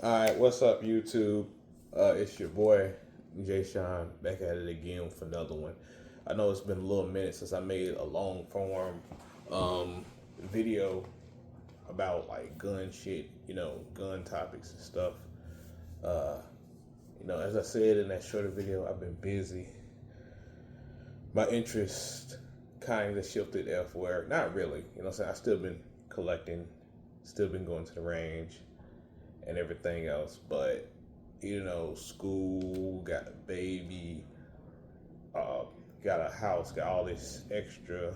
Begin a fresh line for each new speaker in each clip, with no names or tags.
Alright, what's up, YouTube? It's your boy, Jay Sean, back at it again with another one. I know it's been a little minute since I made a long form um, video about like gun shit, gun topics and stuff. Uh, as I said in that shorter video, I've been busy. My interest kind of shifted elsewhere. Not really, I'm saying? I still been collecting, still been going to the range and everything else, but school, got a baby, uh, got a house, got all this extra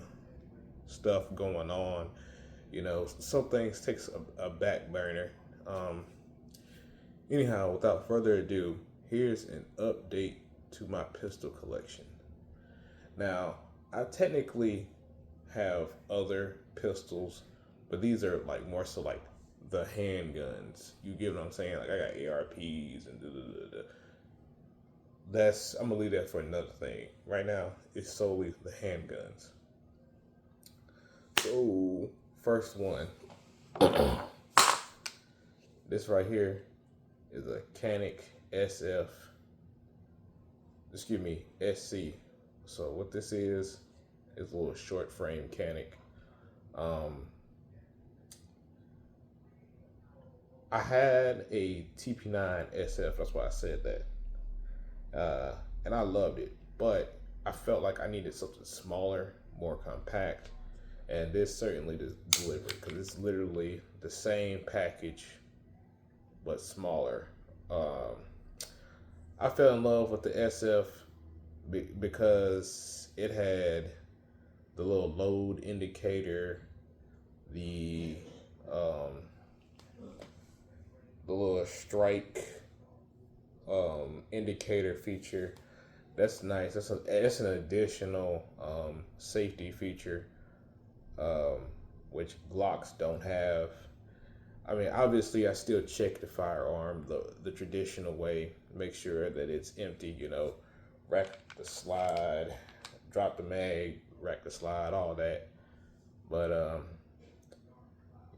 stuff going on. Some things takes a back burner. Um, Anyhow, without further ado, here's an update to my pistol collection. Now, I technically have other pistols, but these are like more so like the handguns. You get what I'm saying? Like I got ARPs and That's I'm gonna leave that for another thing. Right now, it's solely the handguns. So first one, this right here is a Canic SF. Excuse me, SC. So what this is a little short frame Canic. I had a TP9 SF. That's why I said that. And I loved it, but I felt like I needed something smaller, more compact, and this certainly delivered because it's literally the same package but smaller. I fell in love with the SF because it had the little load indicator, the the little strike indicator feature. That's nice. That's an additional safety feature, which Glocks don't have. I mean, obviously, I still check the firearm the traditional way, make sure that it's empty. Rack the slide, drop the mag, rack the slide, all that. But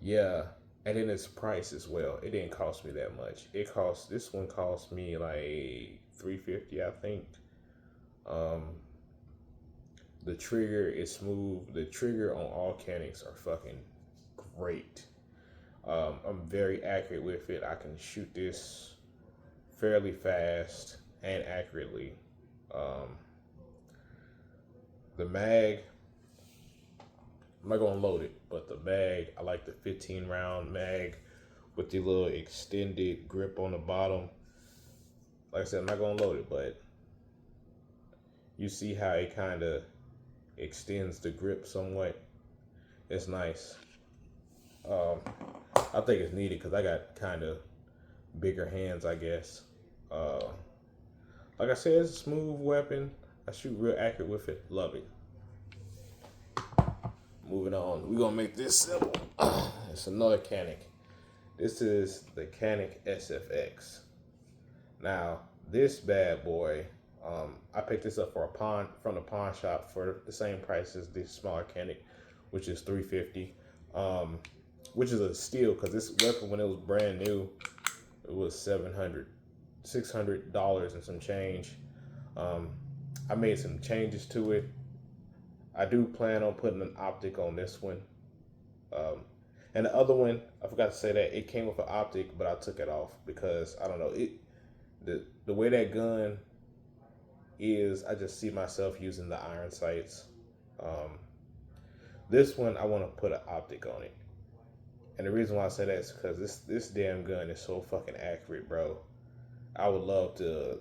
yeah, and then its price as well. It didn't cost me that much. This one cost me like $350, I think. Um, the trigger is smooth. The trigger on all Canics are fucking great. I'm very accurate with it. I can shoot this fairly fast and accurately. Um, the mag, I'm not gonna load it, but the mag, I like the 15 round mag with the little extended grip on the bottom. Like I said, I'm not gonna load it, but you see how it kind of extends the grip somewhat. It's nice. I think it's needed because I got kind of bigger hands, I guess. Like I said, it's a smooth weapon. I shoot real accurate with it. Love it. Moving on. We're going to make this simple. It's another Canic. This is the Canic SFX. Now, this bad boy, I picked this up from the pawn shop for the same price as the smaller Canic, which is $350. Which is a steal because this weapon, when it was brand new, it was $600 and some change. I made some changes to it. I do plan on putting an optic on this one. And the other one, I forgot to say that it came with an optic, but I took it off because I don't know the way that gun is. I just see myself using the iron sights. This one I want to put an optic on it. And the reason why I say that is because this damn gun is so fucking accurate, bro. I would love to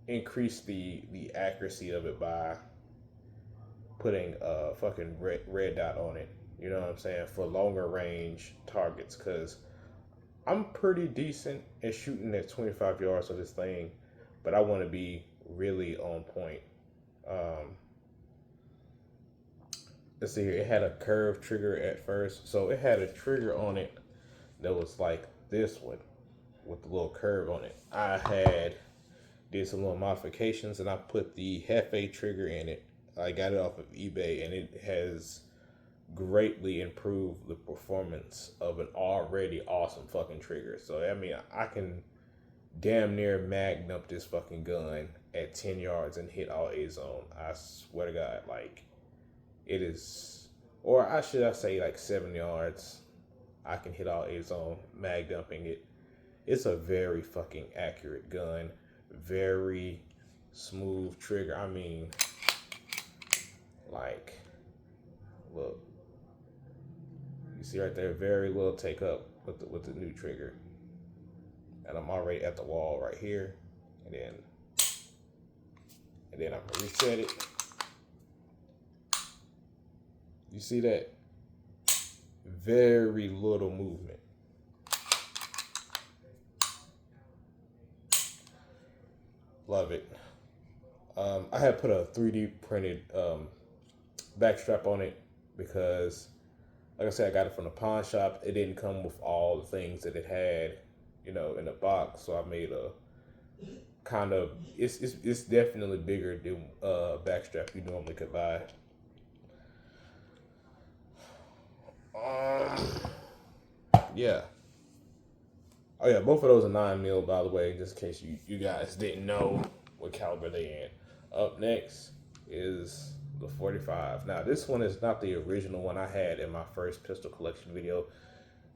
increase the accuracy of it by putting a fucking red dot on it. You know what I'm saying? For longer range targets, because I'm pretty decent at shooting at 25 yards with this thing, but I want to be really on point. Let's see here. It had a curved trigger at first, so it had a trigger on it that was like this one with the little curve on it. I did some little modifications and I put the Hefe trigger in it. I got it off of eBay and it has greatly improve the performance of an already awesome fucking trigger. So I mean, I can damn near mag up this fucking gun at 10 yards and hit all A zone. I swear to God, like it is, or I say like 7 yards. I can hit all A zone mag dumping it. It's a very fucking accurate gun, very smooth trigger. I mean, like, look, you see right there, very little take up with the new trigger. And I'm already at the wall right here, and then I'm gonna reset it. You see that? Very little movement. Love it. I had put a 3D printed backstrap on it because, like I said, I got it from the pawn shop. It didn't come with all the things that it had, in the box. So I made a kind of, it's definitely bigger than backstrap you normally could buy. Yeah. Oh yeah, both of those are 9mm, by the way, just in case you guys didn't know what caliber they in. Up next is the 45. Now this one is not the original one I had in my first pistol collection video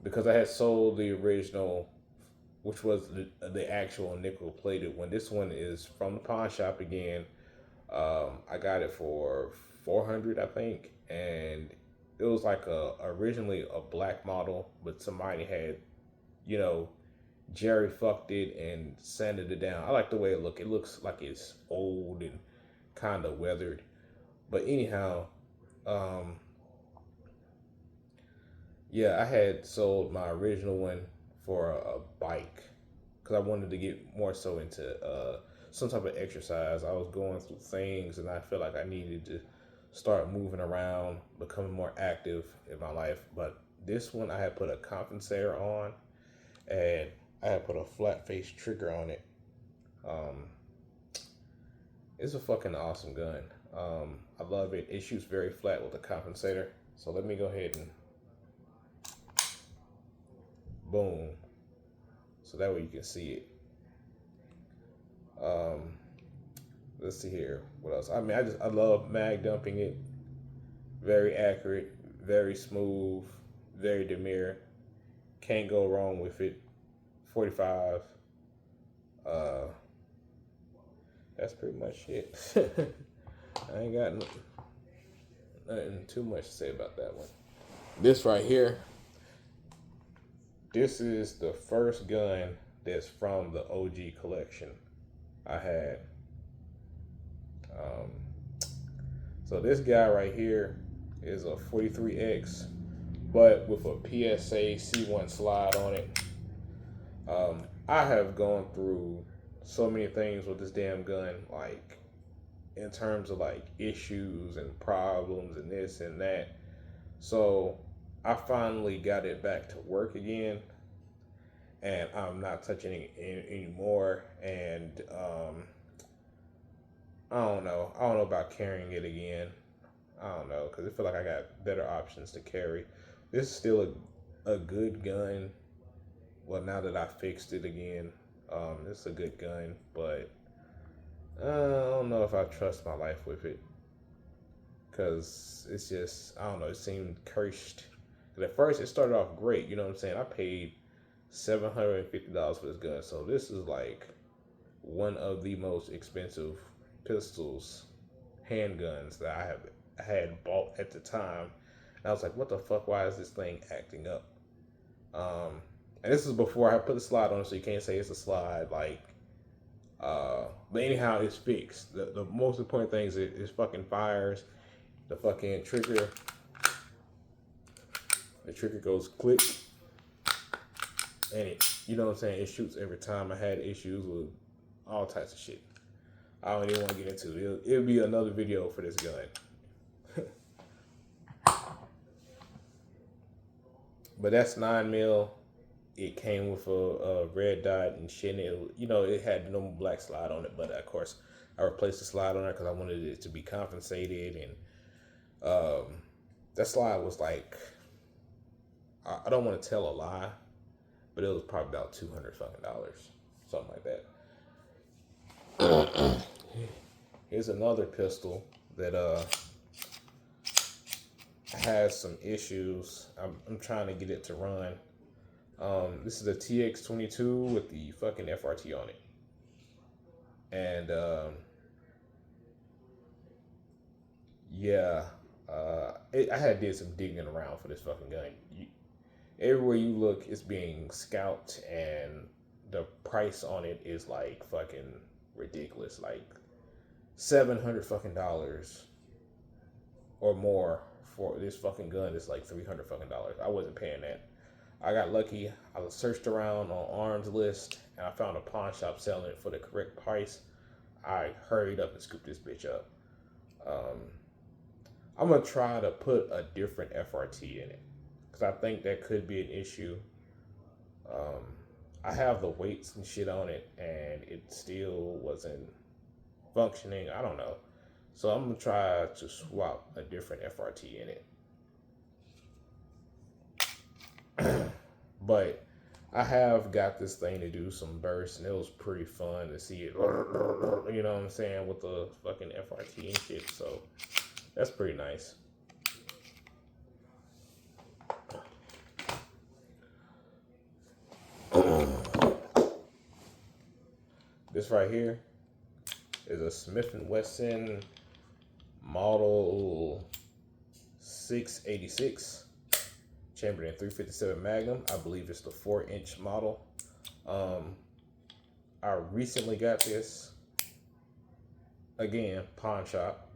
because I had sold the original, which was the actual nickel plated one. This one is from the pawn shop again. I got it for $400, I think, and it was like originally a black model, but somebody had, Jerry fucked it and sanded it down. I like the way it look. It looks like it's old and kind of weathered. But anyhow, yeah, I had sold my original one for a bike because I wanted to get more so into some type of exercise. I was going through things and I felt like I needed to start moving around, becoming more active in my life. But this one I had put a compensator on and I had put a flat face trigger on it. It's a fucking awesome gun. I love it. It shoots very flat with a compensator. So let me go ahead and boom. So that way you can see it. Let's see here. What else? I mean, I love mag dumping it. Very accurate, very smooth, very demure. Can't go wrong with it. 45. That's pretty much it. I ain't got nothing too much to say about that one. This right here, this is the first gun that's from the OG collection I had. So this guy right here is a 43X, but with a PSA C1 slide on it. I have gone through so many things with this damn gun, like in terms of like issues and problems and this and that. So I finally got it back to work again, and I'm not touching it anymore. And I don't know. I don't know about carrying it again. I don't know, because I feel like I got better options to carry. This is still a good gun. Well, now that I fixed it again, it's a good gun, but I don't know if I trust my life with it. Because it's just, I don't know, it seemed cursed. Because at first it started off great, you know what I'm saying? I paid $750 for this gun. So this is like one of the most expensive pistols, handguns that I had bought at the time. And I was like, what the fuck? Why is this thing acting up? And this is before I put the slide on it, so you can't say it's a slide. But anyhow, it's fixed. The most important thing is it fucking fires. The fucking trigger. The trigger goes click. And it, you know what I'm saying? It shoots every time. I had issues with all types of shit. I don't even want to get into it. It'll be another video for this gun. But that's 9mm. It came with a red dot and shit. It had the normal black slide on it, but of course I replaced the slide on it because I wanted it to be compensated. And That slide was like, I don't want to tell a lie, but it was probably about $200 something like that. Here's another pistol that has some issues. I'm trying to get it to run. This is a TX22 with the fucking FRT on it, and yeah, I had did some digging around for this fucking gun. Everywhere you look, it's being scalped, and the price on it is like fucking ridiculous, like $700 fucking dollars or more for this fucking gun. It's like $300 fucking dollars. I wasn't paying that. I got lucky. I searched around on Arms List, and I found a pawn shop selling it for the correct price. I hurried up and scooped this bitch up. Um, I'm gonna try to put a different FRT in it because I think that could be an issue. Um, I have the weights and shit on it, and it still wasn't functioning. I don't know. So I'm gonna try to swap a different FRT in it. But I have got this thing to do some bursts, and it was pretty fun to see it, you know what I'm saying, with the fucking FRT and shit. So that's pretty nice. This right here is a Smith & Wesson model 686 chambered in 357 Magnum. I believe it's the 4-inch model. I recently got this, again, pawn shop.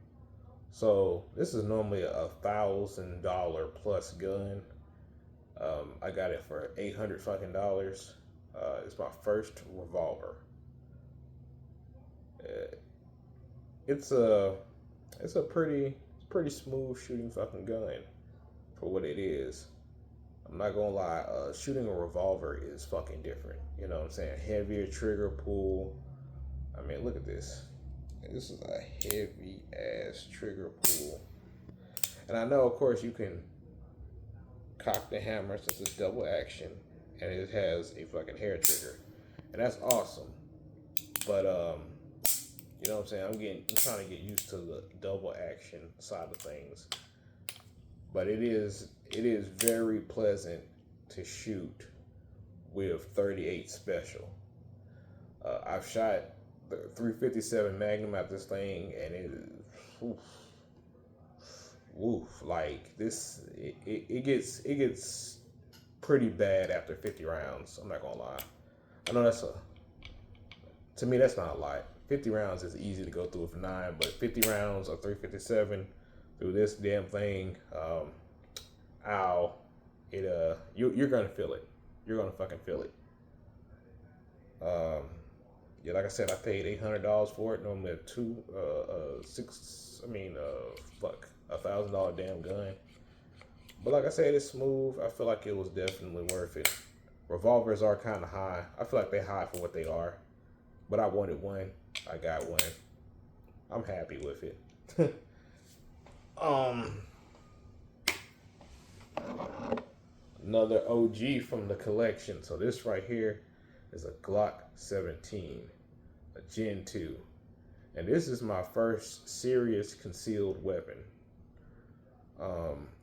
So this is normally $1,000 plus gun. I got it for $800 fucking dollars. It's my first revolver. It's a pretty smooth shooting fucking gun for what it is. I'm not gonna lie, shooting a revolver is fucking different. You know what I'm saying? Heavier trigger pull. I mean, look at this. This is a heavy ass trigger pull. And I know, of course, you can cock the hammer since it's double action, and it has a fucking hair trigger, and that's awesome. But you know what I'm saying? I'm trying to get used to the double action side of things. But it is very pleasant to shoot with 38 special. I've shot the 357 Magnum at this thing, and it is woof, like this. It gets pretty bad after 50 rounds. I'm not gonna lie. I know to me that's not a lot. 50 rounds is easy to go through with 9, but 50 rounds of 357 through this damn thing, ow, you're gonna feel it. You're gonna fucking feel it. Yeah, like I said, I paid $800 for it. Normally a $1,000 damn gun. But like I said, it's smooth. I feel like it was definitely worth it. Revolvers are kind of high. I feel like they're high for what they are. But I wanted one. I got one. I'm happy with it. Another OG from the collection. So this right here is a Glock 17, a Gen 2. And this is my first serious concealed weapon.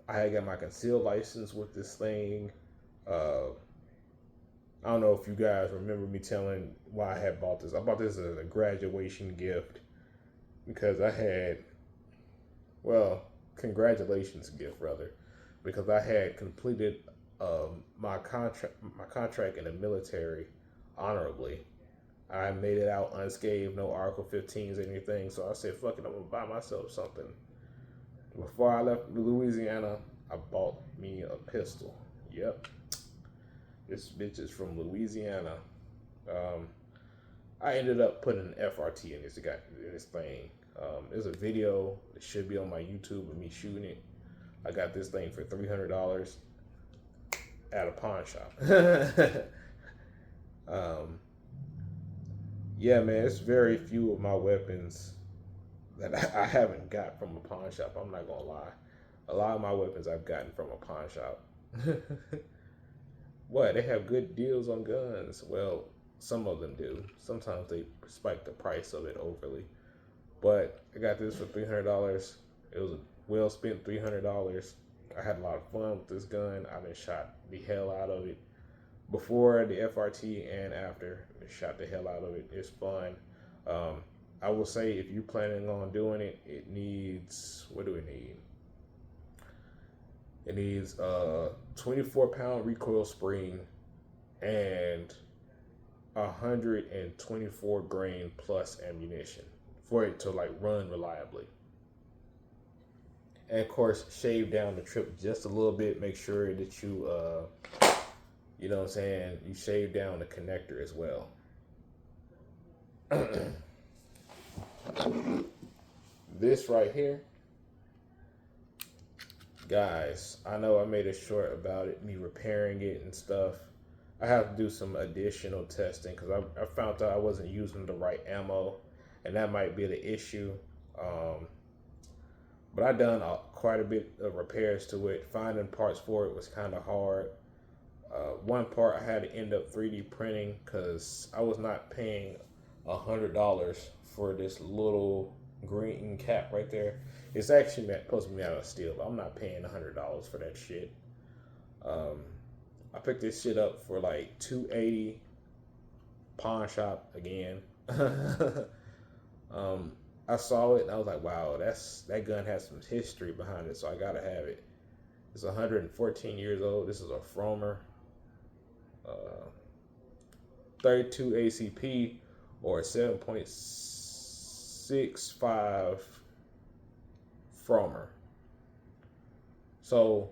I had got my concealed license with this thing. I don't know if you guys remember me telling why I had bought this. I bought this as a graduation gift because I had, well, congratulations gift rather, because I had completed my contract in the military honorably. I made it out unscathed, no Article 15s or anything. So I said, fuck it, I'm gonna buy myself something. Before I left Louisiana, I bought me a pistol. Yep. This bitch is from Louisiana. I ended up putting an FRT in this thing. There's a video that should be on my YouTube of me shooting it. I got this thing for $300 at a pawn shop. Yeah, man, it's very few of my weapons that I haven't got from a pawn shop. I'm not gonna lie. A lot of my weapons I've gotten from a pawn shop. What? They have good deals on guns. Well, some of them do. Sometimes they spike the price of it overly. But I got this for $300. It was a well spent $300. I had a lot of fun with this gun. I been shot the hell out of it before the FRT and after. Shot the hell out of it. It's fun. Um, I will say if you're planning on doing it, it needs, what do it need? It needs a 24-pound recoil spring and 124 grain plus ammunition for it to like run reliably. And of course, shave down the trip just a little bit. Make sure that you know what I'm saying, you shave down the connector as well. This right here, guys, I know I made a short about it, me repairing it and stuff. I have to do some additional testing because I found out I wasn't using the right ammo, and that might be the issue. But I done quite a bit of repairs to it. Finding parts for it was kind of hard. One part I had to end up 3D printing because I was not paying $100 for this little green cap right there. It's actually supposed to be out of steel, but I'm not paying $100 for that shit. I picked this shit up for like $280, pawn shop again. I saw it and I was like, wow, that gun has some history behind it, so I gotta have it. It's 114 years old. This is a Fromer 32 ACP or 7.65 Fromer. So,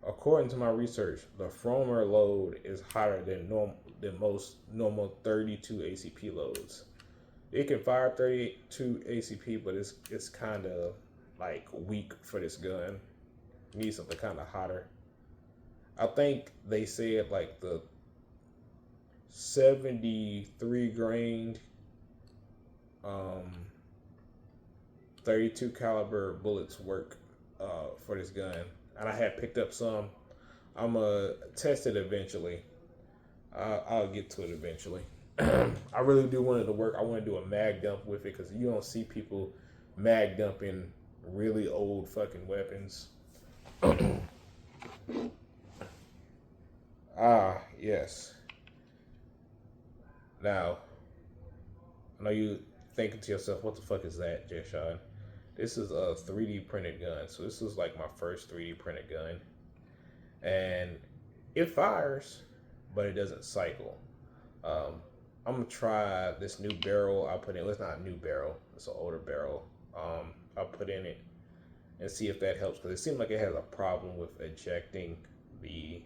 according to my research, the Fromer load is higher than most normal 32 ACP loads. It can fire 32 ACP, but it's kind of like weak for this gun. It needs something kind of hotter. I think they said like the 73 grain 32 caliber bullets work for this gun, and I had picked up some. I'm gonna test it eventually. I'll get to it eventually. I really do want it to work. I want to do a mag dump with it because you don't see people mag dumping really old fucking weapons. Yes. Now, I know you thinking to yourself, what the fuck is that, Jashawn? This is a 3D printed gun. So this is like my first 3D printed gun. And it fires, but it doesn't cycle. I'm gonna try this new barrel I put in. Well, it's not a new barrel, it's an older barrel. I'll put in it and see if that helps, because it seems like it has a problem with ejecting the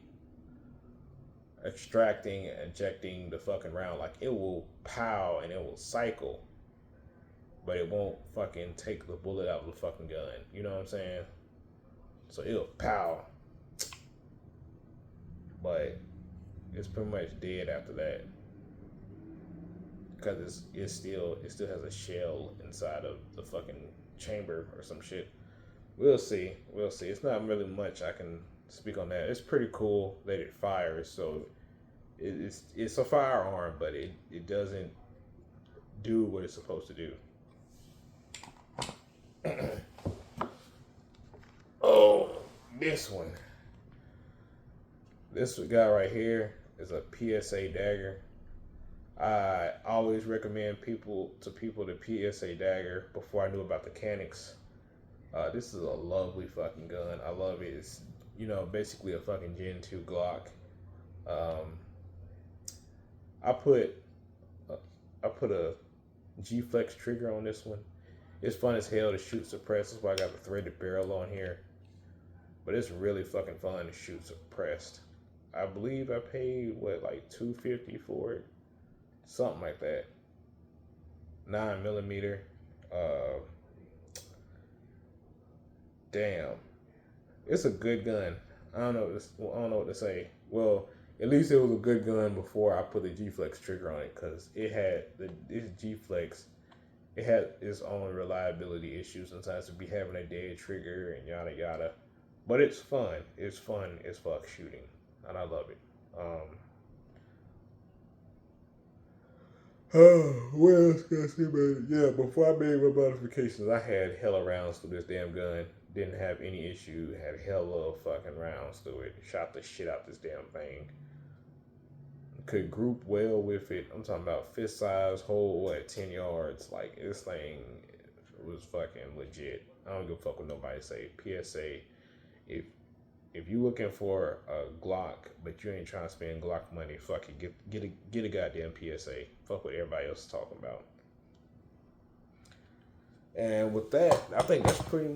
fucking round. Like it will pow and it will cycle, but it won't fucking take the bullet out of the fucking gun. You know what I'm saying? So it'll pow, but it's pretty much dead after that, because it still has a shell inside of the fucking chamber or some shit. We'll see. It's not really much I can speak on that. It's pretty cool that it fires. So it's a firearm, but it doesn't do what it's supposed to do. Oh, this one. This guy right here is a PSA dagger. I always recommend people the PSA dagger before I knew about the mechanics. This is a lovely fucking gun. I love it. It's, basically a fucking Gen 2 Glock. I put a G-Flex trigger on this one. It's fun as hell to shoot suppressed. That's why I got the threaded barrel on here. But it's really fucking fun to shoot suppressed. I believe I paid like $250 for it, something like that. 9mm. Damn, it's a good gun. I don't know what to say. Well, at least it was a good gun before I put the G-Flex trigger on it, because this G-Flex, it had its own reliability issues. Sometimes it'd be having a dead trigger and yada yada. But it's fun. It's fun as fuck shooting, and I love it. What else can I say about it? Yeah, before I made my modifications, I had hella rounds through this damn gun. Didn't have any issue. Had hella fucking rounds through it. Shot the shit out this damn thing. Could group well with it. I'm talking about fist size, hold at 10 yards. Like, this thing was fucking legit. I don't give a fuck what nobody say. PSA, if you looking for a Glock, but you ain't trying to spend Glock money, fuck it, get a goddamn PSA. Fuck what everybody else is talking about. And with that, I think that's pretty